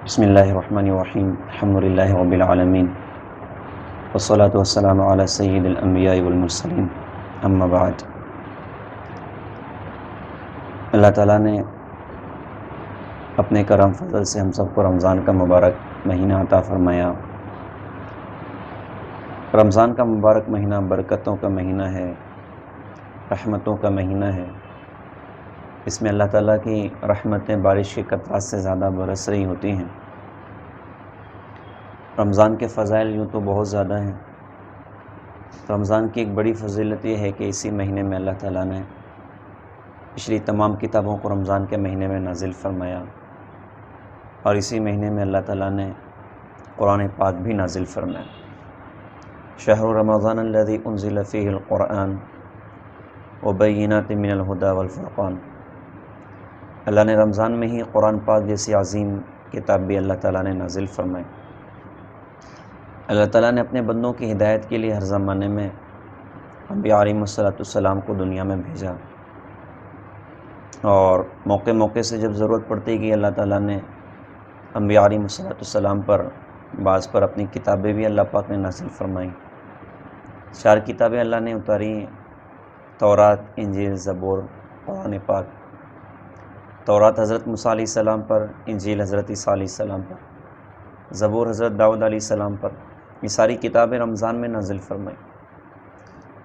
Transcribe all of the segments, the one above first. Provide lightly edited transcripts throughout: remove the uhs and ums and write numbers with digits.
بسم اللہ الرحمن الرحیم الحمد للہ رب العالمین والصلاة والسلام علی سید الانبیاء والمرسلین اما بعد۔ اللہ تعالیٰ نے اپنے کرم فضل سے ہم سب کو رمضان کا مبارک مہینہ عطا فرمایا۔ رمضان کا مبارک مہینہ برکتوں کا مہینہ ہے، رحمتوں کا مہینہ ہے۔ اس میں اللہ تعالیٰ کی رحمتیں بارش کے قطرات سے زیادہ برس رہی ہوتی ہیں۔ رمضان کے فضائل یوں تو بہت زیادہ ہیں۔ رمضان کی ایک بڑی فضیلت یہ ہے کہ اسی مہینے میں اللہ تعالیٰ نے پچھلی تمام کتابوں کو رمضان کے مہینے میں نازل فرمایا، اور اسی مہینے میں اللہ تعالیٰ نے قرآن پاک بھی نازل فرمایا۔ شہر رمضان الذی انزل فیہ القرآن وبینات من الہدی والفرقان۔ اللہ نے رمضان میں ہی قرآن پاک جیسی عظیم کتاب بھی اللہ تعالیٰ نے نازل فرمائی۔ اللہ تعالیٰ نے اپنے بندوں کی ہدایت کے لیے ہر زمانے میں انبیاء علیہم السلام کو دنیا میں بھیجا، اور موقع موقع سے جب ضرورت پڑتی گئی اللہ تعالیٰ نے انبیاء علیہم السلام پر بعض پر اپنی کتابیں بھی اللہ پاک نے نازل فرمائیں۔ 4 کتابیں اللہ نے اتاری ہیں: تورات، انجیل، زبور، قرآن پاک۔ تورات حضرت موسیٰ علیہ السلام پر، انجیل حضرت عیسیٰ علیہ السلام پر، زبور حضرت داؤد علیہ السلام پر۔ یہ ساری کتابیں رمضان میں نازل فرمائیں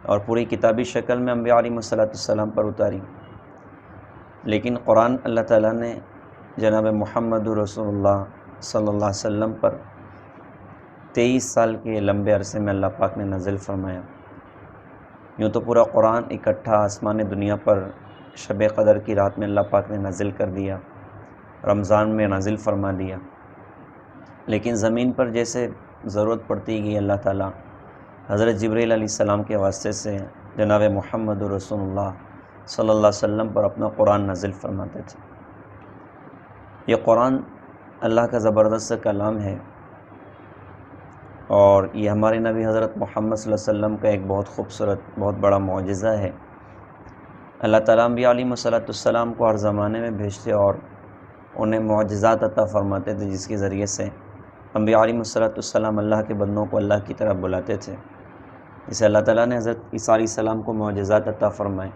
اور پوری کتابی شکل میں انبیاء علیہم السلام پر اتاری۔ لیکن قرآن اللہ تعالیٰ نے جناب محمد رسول اللہ صلی اللہ علیہ وسلم پر 23 سال کے لمبے عرصے میں اللہ پاک نے نازل فرمایا۔ یوں تو پورا قرآن اکٹھا آسمان دنیا پر شب قدر کی رات میں اللہ پاک نے نازل کر دیا، رمضان میں نازل فرما دیا۔ لیکن زمین پر جیسے ضرورت پڑتی گئی اللہ تعالیٰ حضرت جبریل علیہ السلام کے واسطے سے جناب محمد رسول اللہ صلی اللہ علیہ وسلم پر اپنا قرآن نازل فرماتے تھے۔ یہ قرآن اللہ کا زبردست کلام ہے، اور یہ ہمارے نبی حضرت محمد صلی اللہ علیہ وسلم کا ایک بہت خوبصورت، بہت بڑا معجزہ ہے۔ اللہ تعالیٰ انبیاء علیہم السلام کو ہر زمانے میں بھیجتے اور انہیں معجزات عطا فرماتے تھے، جس کے ذریعے سے انبیاء علیہم السلام اللہ کے بندوں کو اللہ کی طرف بلاتے تھے۔ جسے اللہ تعالیٰ نے حضرت عیسیٰ علیہ السلام کو معجزات عطا فرمائے۔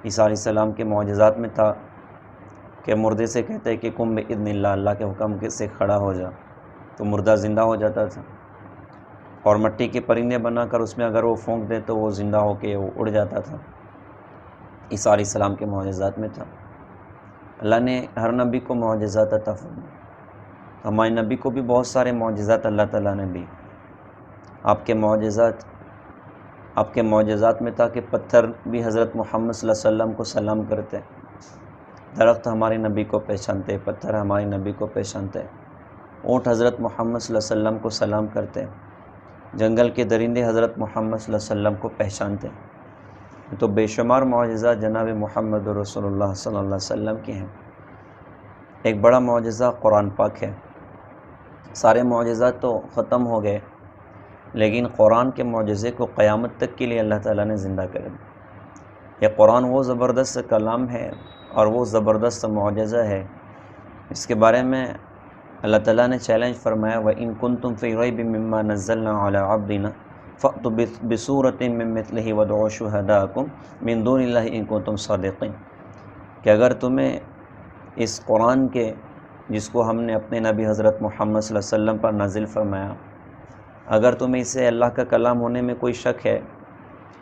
عیسیٰ علیہ السلام کے معجزات میں تھا کہ مردے سے کہتے کہ قم بإذن اللہ، اللہ کے حکم سے کھڑا ہو جا، تو مردہ زندہ ہو جاتا تھا، اور مٹی کے پرندے بنا کر اس میں اگر وہ پھونک دے تو وہ زندہ ہو کے وہ اڑ جاتا تھا۔ عیسیٰ علیہ السلام کے معجزات میں تھا۔ اللہ نے ہر نبی کو معجزات عطا فرمائے۔ ہمارے نبی کو بھی بہت سارے معجزات اللہ تعالیٰ نے دی۔ آپ کے معجزات میں تھا کہ پتھر بھی حضرت محمد صلی اللہ علیہ وسلم کو سلام کرتے، درخت ہمارے نبی کو پہچانتے، پتھر ہمارے نبی کو پہچانتے، اونٹ حضرت محمد صلی اللہ علیہ وسلم کو سلام کرتے، جنگل کے درندے حضرت محمد صلی اللہ علیہ وسلم کو پہچانتے۔ تو بے شمار معجزات جناب محمد رسول اللہ صلی اللہ علیہ وسلم کے ہیں۔ ایک بڑا معجزہ قرآن پاک ہے۔ سارے معجزات تو ختم ہو گئے، لیکن قرآن کے معجزے کو قیامت تک کے لیے اللہ تعالیٰ نے زندہ کر دیا۔ یہ قرآن وہ زبردست کلام ہے اور وہ زبردست معجزہ ہے اس کے بارے میں اللہ تعالیٰ نے چیلنج فرمایا، وَإِن كُنتُمْ فِي رَيْبٍ مِّمَّا نَزَّلْنَا عَلَىٰ عَبْدِنَا فَأْتُوا بِسُورَةٍ مِّن مِّثْلِهِ وَادْعُوا شُهَدَاءَكُم مِّن دُونِ اللَّهِ إِن كُنتُمْ صَادِقِينَ کہ اگر تمہیں اس قرآن کے جس کو ہم نے اپنے نبی حضرت محمد صلی اللہ علیہ وسلم پر نازل فرمایا، اگر تمہیں اسے اللہ کا کلام ہونے میں کوئی شک ہے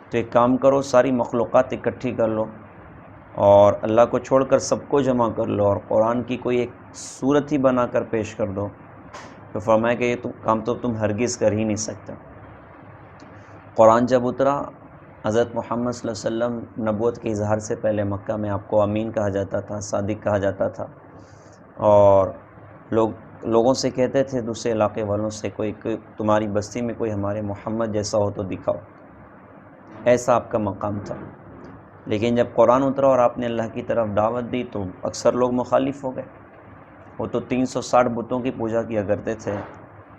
تو ایک کام کرو، ساری مخلوقات اکٹھی کر لو اور اللہ کو چھوڑ کر سب کو جمع کر لو اور قرآن کی کوئی ایک صورت ہی بنا کر پیش کر دو۔ تو فرمایا کہ یہ کام تو تم ہرگز کر ہی نہیں سکتے۔ قرآن جب اترا، حضرت محمد صلی اللہ علیہ وسلم نبوت کے اظہار سے پہلے مکہ میں آپ کو امین کہا جاتا تھا، صادق کہا جاتا تھا، اور لوگوں سے کہتے تھے، دوسرے علاقے والوں سے، کوئی تمہاری بستی میں کوئی ہمارے محمد جیسا ہو تو دکھاؤ، ایسا آپ کا مقام تھا۔ لیکن جب قرآن اترا اور آپ نے اللہ کی طرف دعوت دی تو اکثر لوگ مخالف ہو گئے۔ وہ تو 360 بتوں کی پوجا کیا کرتے تھے،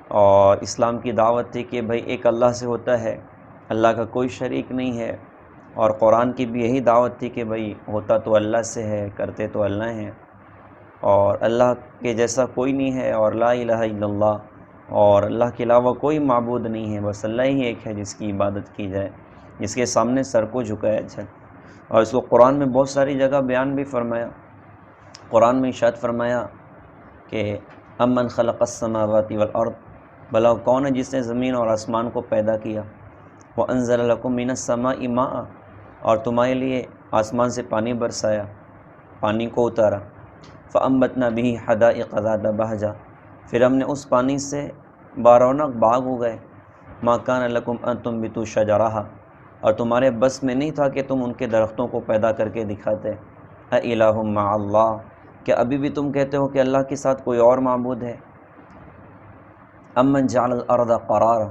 اور اسلام کی دعوت تھی کہ بھئی ایک اللہ سے ہوتا ہے، اللہ کا کوئی شریک نہیں ہے، اور قرآن کی بھی یہی دعوت تھی کہ بھئی ہوتا تو اللہ سے ہے، کرتے تو اللہ ہیں، اور اللہ کے جیسا کوئی نہیں ہے، اور لا الہ الا اللہ، اور اللہ کے علاوہ کوئی معبود نہیں ہے، بس اللہ ہی ایک ہے جس کی عبادت کی جائے، جس کے سامنے سر کو جھکایا جائے۔ اور اس کو قرآن میں بہت ساری جگہ بیان بھی فرمایا۔ قرآن میں ارشاد فرمایا کہ امن خلق السماوات والارض، بھلا وہ کون ہے جس نے زمین اور آسمان کو پیدا کیا، وانزل لکم من السماء ماء، اور تمہارے لیے آسمان سے پانی برسایا، پانی کو اتارا، فانبتنا به حدائق ذات بہجہ، پھر ہم نے اس پانی سے بارونق باغ اگائے، ما کان لکم ان تنبتوا شجرہا، اور تمہارے بس میں نہیں تھا کہ تم ان کے درختوں کو پیدا کر کے دکھاتے۔ اِلٰہ مع اللہ، کیا ابھی بھی تم کہتے ہو کہ اللہ کے ساتھ کوئی اور معبود ہے؟ امن جعل الارض قرارا،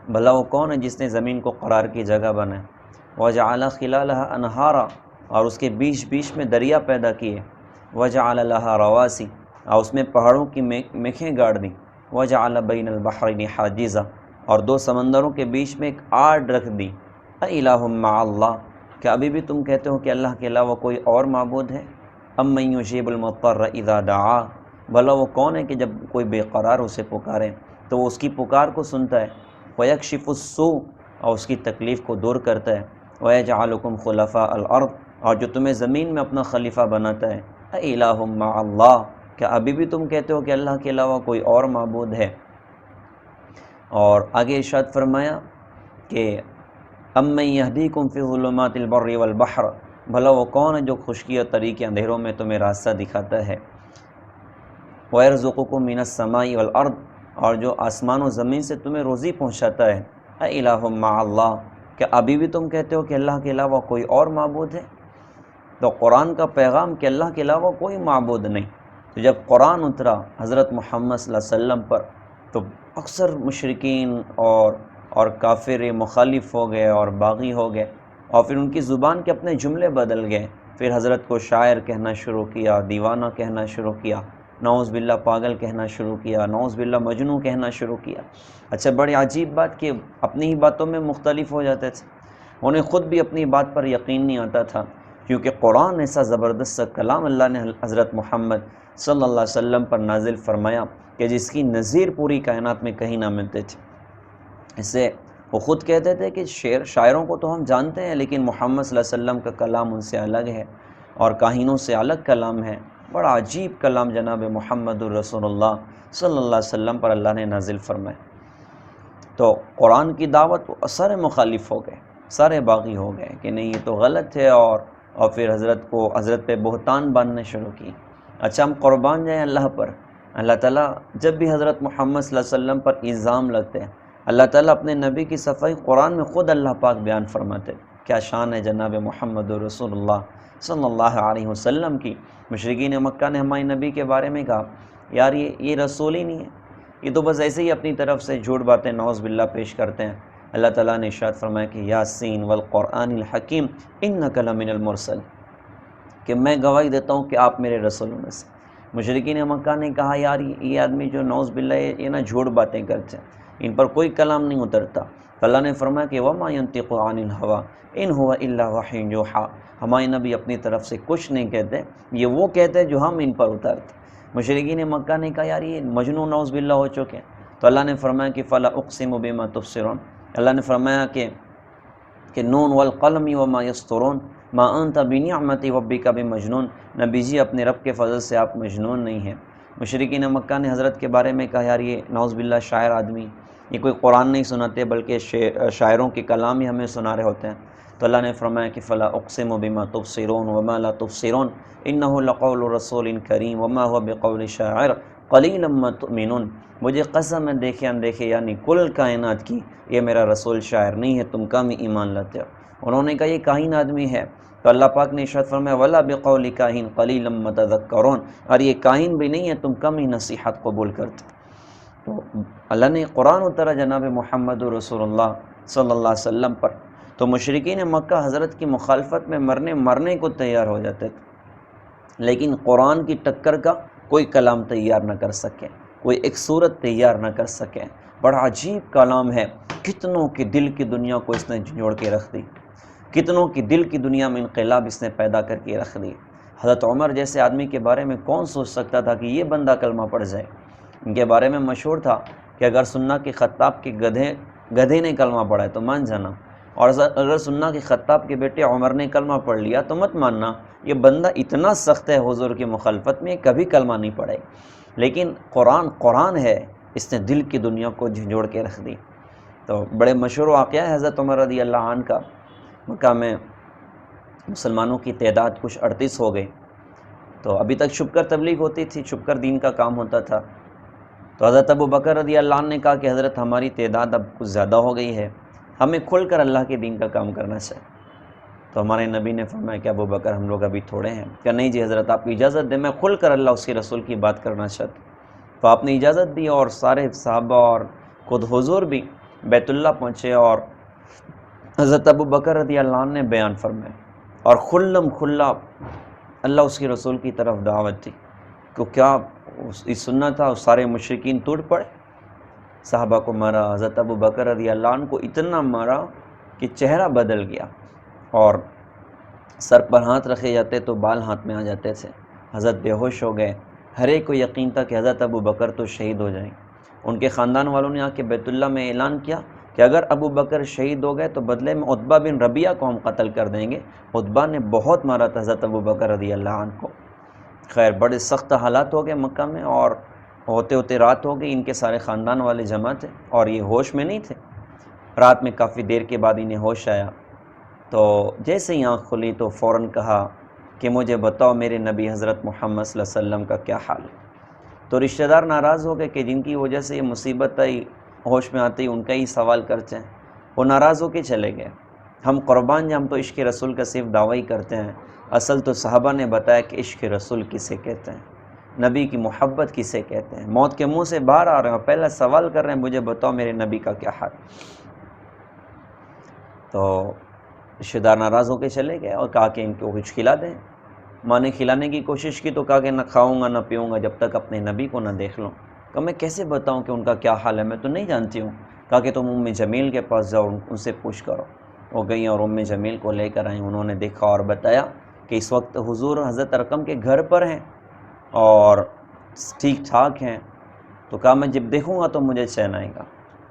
بھلا وہ کون ہے جس نے زمین کو قرار کی جگہ بنائے، وجعل خلالها انہارا، اور اس کے بیچ بیچ میں دریا پیدا کیے، وجعل لها رواسی، اور اس میں پہاڑوں کی میخیں گاڑ دیں، وجعل بین البحرین حاجزا، اور دو سمندروں کے بیچ میں ایک آڑ رکھ دی۔ اِلٰہ مع اللہ، کیا ابھی بھی تم کہتے ہو کہ اللہ کے علاوہ کوئی اور معبود ہے؟ امن یجیب المضطر اذا دعا، بھلا وہ کون ہے کہ جب کوئی بے قرار اسے پکارے تو وہ اس کی پکار کو سنتا ہے، ویکشف السوء، اور اس کی تکلیف کو دور کرتا ہے، ویجعلکم خلفاء الارض، اور جو تمہیں زمین میں اپنا خلیفہ بناتا ہے۔ اِلٰہ مع اللہ، کیا ابھی بھی تم کہتے ہو کہ اللہ کے علاوہ کوئی اور معبود ہے؟ اور آگے ارشاد فرمایا کہ امن یہدیکم فی ظلمات البر والبحر، بھلا وہ کون ہے جو خشکی اور تری کے اندھیروں میں تمہیں راستہ دکھاتا ہے، وَيَرْزُقُكُم مِّنَ السَّمَاءِ وَالْأَرْضِ، اور جو آسمان و زمین سے تمہیں روزی پہنچاتا ہے۔ اِلٰہ مع اللہ، کیا ابھی بھی تم کہتے ہو کہ اللہ کے علاوہ کوئی اور معبود ہے؟ تو قرآن کا پیغام کہ اللہ کے علاوہ کوئی معبود نہیں۔ تو جب قرآن اترا حضرت محمد صلی اللہ علیہ وسلم پر، تو اکثر مشرکین اور کافر مخالف ہو گئے اور باغی ہو گئے، اور پھر ان کی زبان کے اپنے جملے بدل گئے، پھر حضرت کو شاعر کہنا شروع کیا، دیوانہ کہنا شروع کیا، نعوذ باللہ پاگل کہنا شروع کیا، نعوذ باللہ مجنون کہنا شروع کیا۔ اچھا، بڑی عجیب بات کہ اپنی ہی باتوں میں مختلف ہو جاتے تھے، انہیں خود بھی اپنی بات پر یقین نہیں آتا تھا، کیونکہ قرآن ایسا زبردست سا کلام اللہ نے حضرت محمد صلی اللہ علیہ وسلم پر نازل فرمایا کہ جس کی نظیر پوری کائنات میں کہیں نہ ملتے تھے۔ اس سے وہ خود کہتے تھے کہ شاعروں کو تو ہم جانتے ہیں، لیکن محمد صلی اللہ علیہ وسلم کا کلام ان سے الگ ہے، اور کاہنوں سے الگ کلام ہے۔ بڑا عجیب کلام جناب محمد الرسول اللہ صلی اللہ علیہ وسلم پر اللہ نے نازل فرمایا۔ تو قرآن کی دعوت سارے مخالف ہو گئے، سارے باغی ہو گئے کہ نہیں یہ تو غلط ہے، اور پھر حضرت پہ بہتان باندھنے شروع کی۔ اچھا، ہم قربان جائیں اللہ پر، اللہ تعالیٰ جب بھی حضرت محمد صلی اللہ علیہ وسلم پر الزام لگتے ہیں، اللہ تعالیٰ اپنے نبی کی صفائی قرآن میں خود اللہ پاک بیان فرماتے۔ کیا شان ہے جناب محمد رسول اللہ صلی اللہ علیہ وسلم کی۔ مشرکین مکہ نے ہمارے نبی کے بارے میں کہا، یار یہ رسول ہی نہیں ہے، یہ تو بس ایسے ہی اپنی طرف سے جھوٹ باتیں نعوذ باللہ پیش کرتے ہیں۔ اللہ تعالیٰ نے ارشاد فرمایا کہ یاسین والقرآن الحکیم انک لمن المرسل، کہ میں گواہی دیتا ہوں کہ آپ میرے رسولوں میں سے۔ مشرکین مکہ نے کہا، یار یہ آدمی جو نعوذ باللہ یہ نہ جھوٹ باتیں کرتے ہیں، ان پر کوئی کلام نہیں اترتا۔ تو اللہ نے فرمایا کہ وما ينطق عن الهوى ان هو الا وحی یوحی، ہمارے نبی اپنی طرف سے کچھ نہیں کہتے، یہ وہ کہتے ہیں جو ہم ان پر اتارتے۔ مشرکین مکہ نے کہا، یار یہ مجنون نعوذ باللہ ہو چکے ہیں۔ تو اللہ نے فرمایا کہ فلا اقسم بما تبصرون، اللہ نے فرمایا کہ نون والقلم وما یسطرون ما انت بنعمت ربک بمجنون، نبی جی اپنے رب کے فضل سے آپ مجنون نہیں ہیں۔ مشرکین مکہ نے حضرت کے بارے میں کہا، یار یہ نعوذ باللہ شاعر آدمی، یہ کوئی قرآن نہیں سناتے بلکہ شاعروں کے کلام ہی ہمیں سنا رہے ہوتے ہیں۔ تو اللہ نے فرمایا کہ فلا اقسم بما تبصرون وما لا تبصرون انه لقول رسول کریم وما هو بقول شاعر قلیلا ما تؤمنون، مجھے قسم ہے دیکھے اندیکھے یعنی کل کائنات کی، یہ میرا رسول شاعر نہیں ہے، تم کم ہی ایمان لاتے ہو۔ انہوں نے کہا یہ کاہن آدمی ہے، تو اللہ پاک نے ارشاد فرمایا ولا بقول کاہن قلیلا ما تذکرون، اور یہ کاہن بھی نہیں ہے، تم کم ہی نصیحت قبول کرتے۔ تو اللہ نے قرآن اترا جناب محمد رسول اللہ صلی اللہ علیہ وسلم پر، تو مشرکین مکہ حضرت کی مخالفت میں مرنے کو تیار ہو جاتے تھے، لیکن قرآن کی ٹکر کا کوئی کلام تیار نہ کر سکے، کوئی ایک صورت تیار نہ کر سکے۔ بڑا عجیب کلام ہے، کتنوں کی دل کی دنیا کو اس نے جوڑ کے رکھ دی، کتنوں کی دل کی دنیا میں انقلاب اس نے پیدا کر کے رکھ دی۔ حضرت عمر جیسے آدمی کے بارے میں کون سوچ سکتا تھا کہ یہ بندہ کلمہ پڑھ جائے؟ ان کے بارے میں مشہور تھا کہ اگر سننا کے خطاب کے گدھے نے کلمہ پڑھا ہے تو مان جانا، اور اگر سننا کے خطاب کے بیٹے عمر نے کلمہ پڑھ لیا تو مت ماننا۔ یہ بندہ اتنا سخت ہے حضور کی مخالفت میں، کبھی کلمہ نہیں پڑھے۔ لیکن قرآن ہے، اس نے دل کی دنیا کو جھنجھوڑ کے رکھ دی۔ تو بڑے مشہور واقعہ ہے حضرت عمر رضی اللہ عنہ کا۔ مکہ میں مسلمانوں کی تعداد کچھ 38 ہو گئی، تو ابھی تک چھپ کر تبلیغ ہوتی تھی، چھپ کر دین کا کام ہوتا تھا۔ تو حضرت ابو بکر رضی اللہ عنہ نے کہا کہ حضرت ہماری تعداد اب کچھ زیادہ ہو گئی ہے، ہمیں کھل کر اللہ کے دین کا کام کرنا چاہیے۔ تو ہمارے نبی نے فرمایا کہ ابو بکر ہم لوگ ابھی تھوڑے ہیں۔ کہ نہیں جی حضرت آپ اجازت دیں، میں کھل کر اللہ اس کے رسول کی بات کرنا چاہتا ہوں۔ تو آپ نے اجازت دی اور سارے صحابہ اور خود حضور بھی بیت اللہ پہنچے اور حضرت ابو بکر رضی اللہ عنہ نے بیان فرمایا اور کھلم کھلا اللہ اس کے رسول کی طرف دعوت دی۔ تو کیا اس سننا تھا، سارے مشرکین ٹوٹ پڑے، صحابہ کو مارا۔ حضرت ابو بکر رضی اللہ عنہ کو اتنا مارا کہ چہرہ بدل گیا، اور سر پر ہاتھ رکھے جاتے تو بال ہاتھ میں آ جاتے تھے۔ حضرت بے ہوش ہو گئے۔ ہر ایک کو یقین تھا کہ حضرت ابو بکر تو شہید ہو جائیں۔ ان کے خاندان والوں نے آ کے بیت اللہ میں اعلان کیا کہ اگر ابو بکر شہید ہو گئے تو بدلے میں عتبہ بن ربیعہ کو ہم قتل کر دیں گے۔ عتبہ نے بہت مارا تھا حضرت ابو بکر رضی اللہ عنہ کو۔ خیر بڑے سخت حالات ہو گئے مکہ میں، اور ہوتے ہوتے رات ہو گئی۔ ان کے سارے خاندان والے جمع تھے اور یہ ہوش میں نہیں تھے۔ رات میں کافی دیر کے بعد انہیں ہوش آیا، تو جیسے ہی آنکھ کھلی تو فوراً کہا کہ مجھے بتاؤ میرے نبی حضرت محمد صلی اللہ علیہ وسلم کا کیا حال ہے۔ تو رشتہ دار ناراض ہو گئے کہ جن کی وجہ سے یہ مصیبت آئی، ہوش میں آتے ہی ان کا ہی سوال کرتے ہیں۔ وہ ناراض ہو کے چلے گئے۔ ہم قربان جائیں، ہم تو عشق رسول کا صرف دعویٰ ہی کرتے ہیں، اصل تو صحابہ نے بتایا کہ عشق رسول کسے کہتے ہیں، نبی کی محبت کسے کہتے ہیں۔ موت کے منہ سے باہر آ رہے ہیں اور پہلا سوال کر رہے ہیں مجھے بتاؤ میرے نبی کا کیا حال۔ تو رشتہ دار ناراض ہو کے چلے گئے اور کہا کہ ان کو کچھ کھلا دیں۔ ماں نے کھلانے کی کوشش کی تو کہا کہ نہ کھاؤں گا نہ پیوں گا جب تک اپنے نبی کو نہ دیکھ لوں۔ کہا میں کیسے بتاؤں کہ ان کا کیا حال ہے، میں تو نہیں جانتی ہوں۔ کہا کہ تم ام جمیل کے پاس جاؤ، ان سے پوچھ کرو۔ وہ گئیں اور ام جمیل کو لے کر آئیں۔ انہوں نے دیکھا اور بتایا کہ اس وقت حضور حضرت ارقم کے گھر پر ہیں اور ٹھیک ٹھاک ہیں۔ تو کہا میں جب دیکھوں گا تو مجھے چین آئے گا۔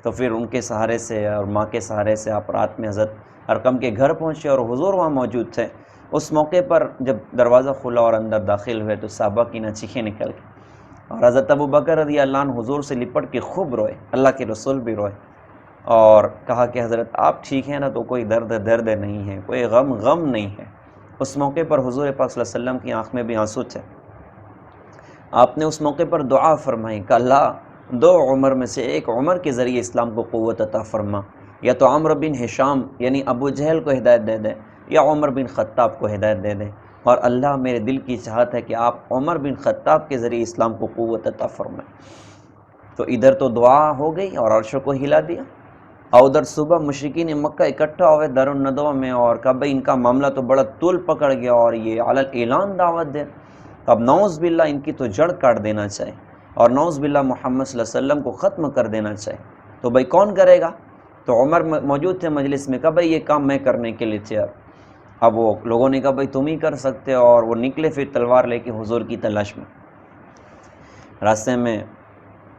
تو پھر ان کے سہارے سے اور ماں کے سہارے سے آپ رات میں حضرت ارقم کے گھر پہنچے اور حضور وہاں موجود تھے۔ اس موقع پر جب دروازہ کھلا اور اندر داخل ہوئے تو صحابہ کی نہ چیخیں نکل گئی، اور حضرت ابو بکر رضی اللہ عنہ حضور سے لپٹ کے خوب روئے، اللہ کے رسول بھی روئے، اور کہا کہ حضرت آپ ٹھیک ہیں نا، تو کوئی درد نہیں ہے، کوئی غم نہیں ہے۔ اس موقع پر حضور پاک صلی اللہ علیہ وسلم کی آنکھ میں بھی آنسو تھے۔ آپ نے اس موقع پر دعا فرمائی کہ اللہ دو عمر میں سے ایک عمر کے ذریعے اسلام کو قوت عطا فرما، یا تو عمرو بن ہشام یعنی ابو جہل کو ہدایت دے دے، یا عمر بن خطاب کو ہدایت دے دے۔ اور اللہ میرے دل کی چاہت ہے کہ آپ عمر بن خطاب کے ذریعے اسلام کو قوت عطا فرمائیں۔ تو ادھر تو دعا ہو گئی اور عرش کو ہلا دیا، اور ادھر صبح مشرکین مکہ اکٹھا ہوئے دار الندوہ میں اور کہا بھائی ان کا معاملہ تو بڑا طول پکڑ گیا اور یہ علی اعلان دعوت دے، اب نعوذ باللہ ان کی تو جڑ کاٹ دینا چاہیے اور نعوذ باللہ محمد صلی اللہ علیہ وسلم کو ختم کر دینا چاہیے۔ تو بھائی کون کرے گا؟ تو عمر موجود تھے مجلس میں، کہا بھائی یہ کام میں کرنے کے لیے تیار۔ اب وہ لوگوں نے کہا بھائی تم ہی کر سکتے، اور وہ نکلے پھر تلوار لے کے حضور کی تلاش میں۔ راستے میں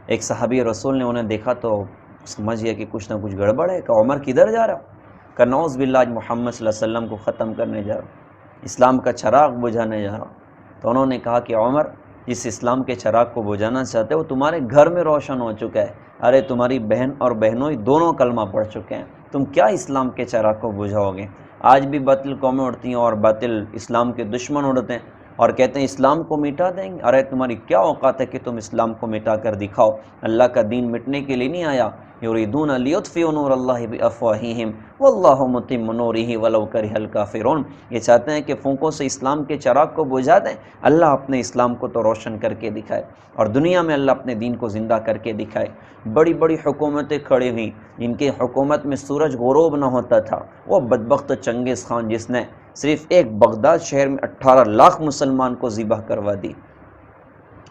ایک صحابی رسول نے انہیں دیکھا تو سمجھ گیا کہ کچھ نہ کچھ گڑبڑ ہے۔ کہ عمر کدھر جا رہا ہو؟ کہ نعوذ باللہ آج محمد صلی اللہ علیہ وسلم کو ختم کرنے جا رہا ہوں، اسلام کا چراغ بجھانے جا رہا ہوں۔ تو انہوں نے کہا کہ عمر جس اسلام کے چراغ کو بجھانا چاہتے وہ تمہارے گھر میں روشن ہو چکا ہے، ارے تمہاری بہن اور بہنوئی دونوں کلمہ پڑھ چکے ہیں، تم کیا اسلام کے چراغ کو بجھاؤ گے؟ آج بھی باطل قومیں اڑتی ہیں اور باطل اسلام کے دشمن اڑتے ہیں اور کہتے ہیں اسلام کو مٹا دیں گے۔ ارے تمہاری کیا اوقات ہے کہ تم اسلام کو مٹا کر دکھاؤ؟ اللہ کا دین مٹنے کے لیے نہیں آیا۔ یریدون لیطفئوا نور اللہ بافواہہم واللہ متم نورہ ولو کرہ الکافرون۔ یہ چاہتے ہیں کہ پھونکوں سے اسلام کے چراغ کو بجھا دیں، اللہ اپنے اسلام کو تو روشن کر کے دکھائے اور دنیا میں اللہ اپنے دین کو زندہ کر کے دکھائے۔ بڑی بڑی حکومتیں کھڑی ہوئیں، ان کے حکومت میں سورج غروب نہ ہوتا تھا۔ وہ بدبخت چنگیز خان جس نے صرف ایک بغداد شہر میں 18 لاکھ مسلمان کو ذبح کروا دی،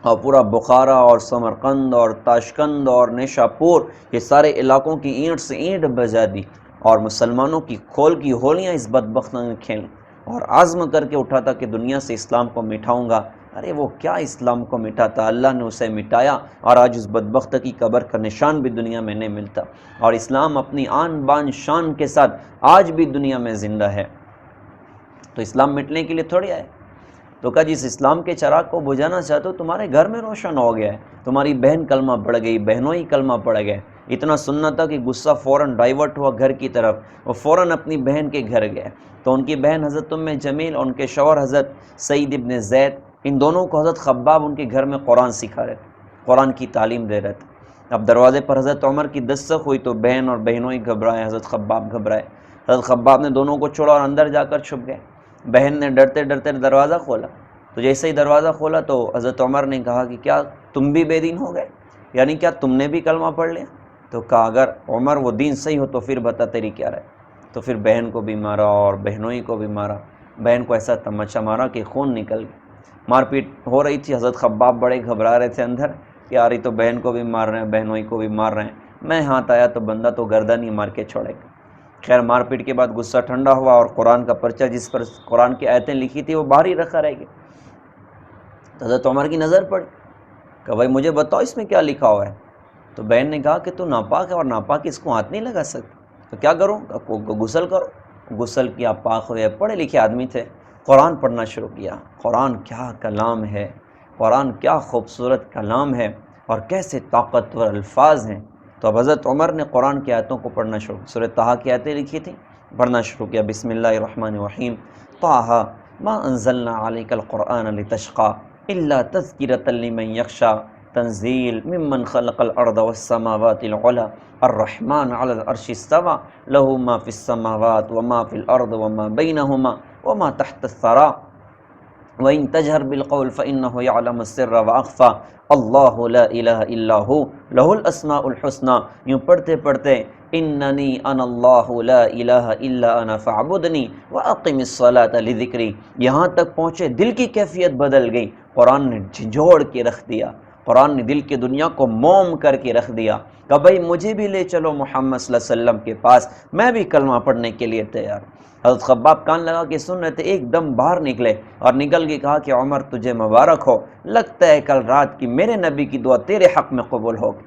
اور پورا بخارا اور سمرقند اور تاشقند اور نیشاپور یہ سارے علاقوں کی اینٹ سے اینٹ بجا دی، اور مسلمانوں کی کھول کی ہولیاں اس بدبخت نے کھیلیں۔ اور عزم کر کے اٹھا تھا کہ دنیا سے اسلام کو مٹھاؤں گا، ارے وہ کیا اسلام کو مٹا تھا، اللہ نے اسے مٹایا، اور آج اس بدبخت کی قبر کا نشان بھی دنیا میں نہیں ملتا، اور اسلام اپنی آن بان شان کے ساتھ آج بھی دنیا میں زندہ ہے۔ تو اسلام مٹنے کے لیے تھوڑی آئے۔ تو کہا جس اسلام کے چراغ کو بجھانا چاہتے ہو تمہارے گھر میں روشن ہو گیا ہے، تمہاری بہن کلمہ پڑھ گئی، بہنوں ہی کلمہ پڑھ گئے، اتنا سننا تھا کہ غصہ فوراً ڈائیورٹ ہوا گھر کی طرف، وہ فوراً اپنی بہن کے گھر گئے، تو ان کی بہن حضرت ام جمیل اور ان کے شوہر حضرت سعید ابن زید، ان دونوں کو حضرت خباب ان کے گھر میں قرآن سکھا رہے تھے، قرآن کی تعلیم دے رہے تھے۔ اب دروازے پر حضرت عمر کی دستک ہوئی تو بہن اور بہنوں ہی گھبرائے، حضرت خباب گھبرائے، حضرت خباب نے دونوں کو چھوڑا اور اندر جا کر چھپ گئے۔ بہن نے ڈرتے ڈرتے دروازہ کھولا، تو جیسے ہی دروازہ کھولا تو حضرت عمر نے کہا کہ کیا تم بھی بے دین ہو گئے، یعنی کیا تم نے بھی کلمہ پڑھ لیا؟ تو کہا اگر عمر وہ دین صحیح ہو تو پھر بتا تیری کیا رہے۔ تو پھر بہن کو بھی مارا اور بہنوں ہی کو بھی مارا، بہن کو ایسا تمچا مارا کہ خون نکل گیا، مار پیٹ ہو رہی تھی۔ حضرت خباب بڑے گھبرا رہے تھے اندر کہ یار یہ تو بہن کو بھی مار رہے ہیں، بہنوں ہی کو بھی مار رہے ہیں، میں ہاتھ آیا تو بندہ تو گردن ہی مار کے چھوڑے گا۔ خیر مار پیٹ کے بعد غصہ ٹھنڈا ہوا اور قرآن کا پرچہ جس پر قرآن کی آیتیں لکھی تھی وہ باہر ہی رکھا رہ گیا۔ تو حضرت عمر کی نظر پڑی کہ بھائی مجھے بتاؤ اس میں کیا لکھا ہوا ہے؟ تو بہن نے کہا کہ تو ناپاک ہے اور ناپاک اس کو ہاتھ نہیں لگا سکتا، تو کیا کروں؟ غسل کرو۔ غسل کیا، پاک ہوئے، پڑھے لکھے آدمی تھے، قرآن پڑھنا شروع کیا۔ قرآن کیا کلام ہے، قرآن کیا خوبصورت کلام ہے، اور کیسے طاقتور الفاظ ہیں۔ تو اب حضرت عمر نے قرآن کی آیتوں کو پڑھنا شروع کیا، سورہ طٰہٰ کی آیتیں لکھی تھیں، پڑھنا شروع کیا۔ بسم اللہ الرحمن الرحیم، طٰہٰ ما انزلنا علیک القرآن لتشقی الا تذکرۃ لمن یخشی تنزیل ممن خلق الارض والسماوات العلی الرحمن علی العرش استوی لہ ما فی السماوات وما فی الارض وما بینہما وما تحت الثری وَإِن تَجْهَرْ بِالْقَوْلِ فَإِنَّهُ يَعْلَمُ السِّرَّ وَأَخْفَى اللَّهُ لَا إِلَهَ إِلَّا هُوَ لَهُ الْأَسْمَاءُ الْحُسْنَى۔ یوں پڑھتے پڑھتے اِنَّنِي أَنَا اللَّهُ لَا إِلَهَ إِلَّا أَنَا فَاعْبُدْنِي وَأَقِمِ الصَّلَاةَ لِذِكْرِي، یہاں تک پہنچے دل کی کیفیت بدل گئی، قرآن نے جھنجھوڑ کے رکھ دیا، قرآن نے دل کی دنیا کو موم کر کے رکھ دیا کہ بھائی مجھے بھی لے چلو محمد صلی اللہ علیہ وسلم کے پاس، میں بھی کلمہ پڑھنے کے لیے تیار۔ حضرت خباب کان لگا کے سن رہے تھے، ایک دم باہر نکلے اور نکل کے کہا کہ عمر تجھے مبارک ہو، لگتا ہے کل رات کی میرے نبی کی دعا تیرے حق میں قبول ہوگی۔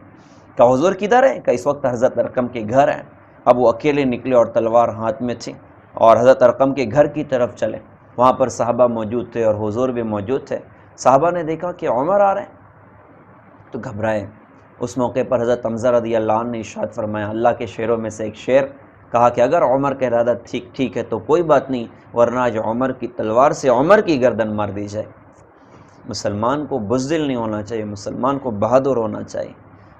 کہ حضور کدھر ہے؟ کہ اس وقت حضرت ارقم کے گھر ہیں۔ اب وہ اکیلے نکلے اور تلوار ہاتھ میں تھی اور حضرت ارقم کے گھر کی طرف چلے، وہاں پر صحابہ موجود تھے اور حضور بھی موجود تھے۔ صحابہ نے دیکھا کہ عمر آ رہے ہیں تو گھبرائے۔ اس موقع پر حضرت حمزہ رضی اللہ عنہ نے ارشاد فرمایا، اللہ کے شعروں میں سے ایک شعر، کہا کہ اگر عمر کا ارادہ ٹھیک ہے تو کوئی بات نہیں، ورنہ آج عمر کی تلوار سے عمر کی گردن مار دی جائے۔ مسلمان کو بزدل نہیں ہونا چاہیے، مسلمان کو بہادر ہونا چاہیے،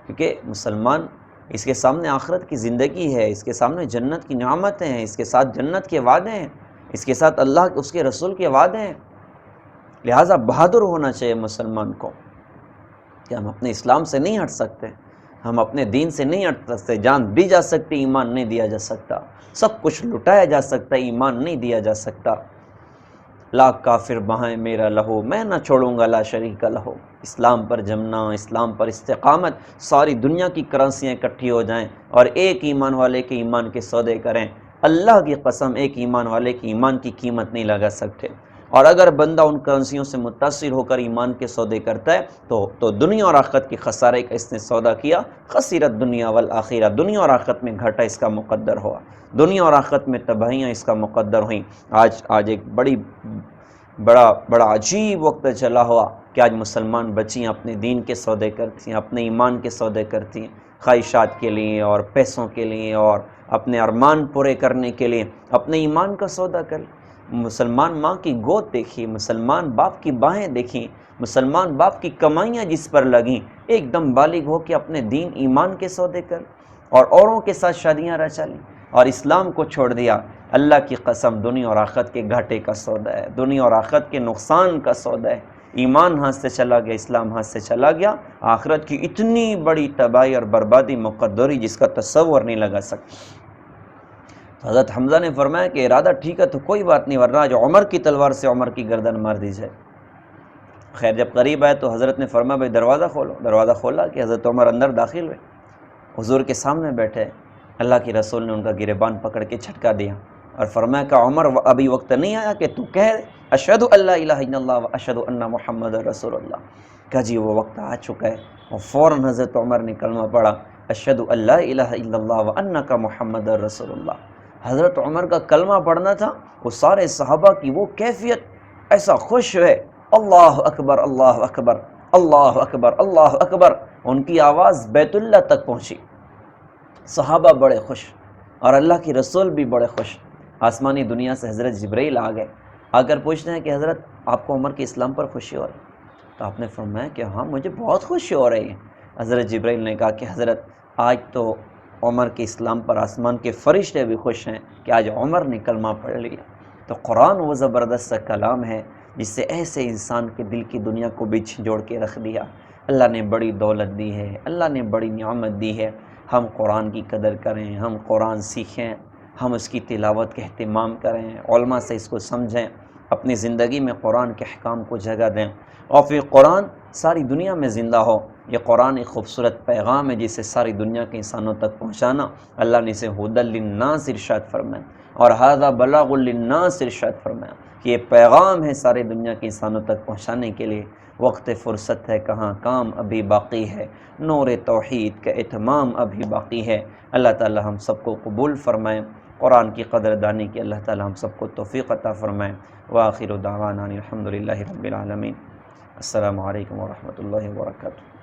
کیونکہ مسلمان اس کے سامنے آخرت کی زندگی ہے، اس کے سامنے جنت کی نعمتیں ہیں، اس کے ساتھ جنت کے وعدے ہیں، اس کے ساتھ اللہ اس کے رسول کے وعدے ہیں، لہٰذا بہادر ہونا چاہیے مسلمان کو کہ ہم اپنے اسلام سے نہیں ہٹ سکتے، ہم اپنے دین سے نہیں ہٹ سکتے، جان دی جا سکتی، ایمان نہیں دیا جا سکتا، سب کچھ لٹایا جا سکتا ہے، ایمان نہیں دیا جا سکتا۔ لاکھ کافر بہائیں میرا لہو، میں نہ چھوڑوں گا لا شریک لہو۔ اسلام پر جمنا، اسلام پر استقامت، ساری دنیا کی کرنسیاں اکٹھی ہو جائیں اور ایک ایمان والے کے ایمان کے سودے کریں، اللہ کی قسم ایک ایمان والے کی ایمان کی قیمت نہیں لگا سکتے۔ اور اگر بندہ ان کرنسیوں سے متاثر ہو کر ایمان کے سودے کرتا ہے تو دنیا اور آخرت کی خسارے کا اس نے سودا کیا، خسرت دنیا والآخرہ، دنیا اور آخرت میں گھاٹا اس کا مقدر ہوا، دنیا اور آخرت میں تباہیاں اس کا مقدر ہوئیں۔ آج ایک بڑا عجیب وقت چلا ہوا کہ آج مسلمان بچیاں اپنے دین کے سودے کرتی ہیں، اپنے ایمان کے سودے کرتی ہیں، خواہشات کے لیے اور پیسوں کے لیے اور اپنے ارمان پورے کرنے کے لیے اپنے ایمان کا سودا کر لیں۔ مسلمان ماں کی گود دیکھی، مسلمان باپ کی باہیں دیکھیں، مسلمان باپ کی کمائیاں جس پر لگیں، ایک دم بالغ ہو کے اپنے دین ایمان کے سودے کر اور اوروں کے ساتھ شادیاں رچا لیں اور اسلام کو چھوڑ دیا۔ اللہ کی قسم دنیا اور آخرت کے گھاٹے کا سودا ہے، دنیا اور آخرت کے نقصان کا سودا ہے۔ ایمان ہاتھ سے چلا گیا، اسلام ہاتھ سے چلا گیا، آخرت کی اتنی بڑی تباہی اور بربادی مقدری جس کا تصور نہیں لگا سکتا۔ حضرت حمزہ نے فرمایا کہ ارادہ ٹھیک ہے تو کوئی بات نہیں، ورنہ جو عمر کی تلوار سے عمر کی گردن مار دی جائے۔ خیر جب قریب آئے تو حضرت نے فرمایا بھائی دروازہ کھولو۔ دروازہ کھولا کہ حضرت عمر اندر داخل ہوئے، حضور کے سامنے بیٹھے، اللہ کے رسول نے ان کا گریبان پکڑ کے جھٹکا دیا اور فرمایا کہ عمر ابھی وقت نہیں آیا کہ تو کہہ اشہد ان لا الہ الا اللہ و اشہد ان محمد رسول اللہ. کہا جی وہ وقت آ چکا ہے، اور فوراً حضرت عمر نے کلمہ پڑھا اشہد ان لا الہ الا اللہ و انک محمد رسول اللہ. حضرت عمر کا کلمہ پڑھنا تھا، وہ سارے صحابہ کی وہ کیفیت ایسا خوش ہے، اللہ اکبر اللہ اکبر اللہ اکبر اللہ اکبر. ان کی آواز بیت اللہ تک پہنچی. صحابہ بڑے خوش اور اللہ کی رسول بھی بڑے خوش. آسمانی دنیا سے حضرت جبرائیل آ گئے، آ کر پوچھتے ہیں کہ حضرت آپ کو عمر کے اسلام پر خوشی ہو رہی ہے؟ تو آپ نے فرمایا کہ ہاں مجھے بہت خوشی ہو رہی ہے. حضرت جبرائیل نے کہا کہ حضرت آج تو عمر کے اسلام پر آسمان کے فرشتے بھی خوش ہیں کہ آج عمر نے کلمہ پڑھ لیا. تو قرآن وہ زبردست سا کلام ہے جس سے ایسے انسان کے دل کی دنیا کو بھی جھنجھوڑ کے رکھ دیا. اللہ نے بڑی دولت دی ہے، اللہ نے بڑی نعمت دی ہے. ہم قرآن کی قدر کریں، ہم قرآن سیکھیں، ہم اس کی تلاوت کا اہتمام کریں، علماء سے اس کو سمجھیں، اپنی زندگی میں قرآن کے احکام کو جگہ دیں، اور پھر قرآن ساری دنیا میں زندہ ہو. یہ قرآن ایک خوبصورت پیغام ہے جسے ساری دنیا کے انسانوں تک پہنچانا. اللہ نے اسے ھدی للناس ارشاد فرمایا، اور ھذا بلاغ للناس ارشاد فرمایا کہ یہ پیغام ہے سارے دنیا کے انسانوں تک پہنچانے کے لیے. وقت فرصت ہے کہاں، کام ابھی باقی ہے، نور توحید کا اتمام ابھی باقی ہے. اللہ تعالی ہم سب کو قبول فرمائیں، قرآن کی قدر دانی کی اللہ تعالی ہم سب کو توفیق عطا فرمائیں. وآخر دعوانا الحمدللہ رب العالمین. السلام علیکم ورحمۃ اللہ وبرکاتہ.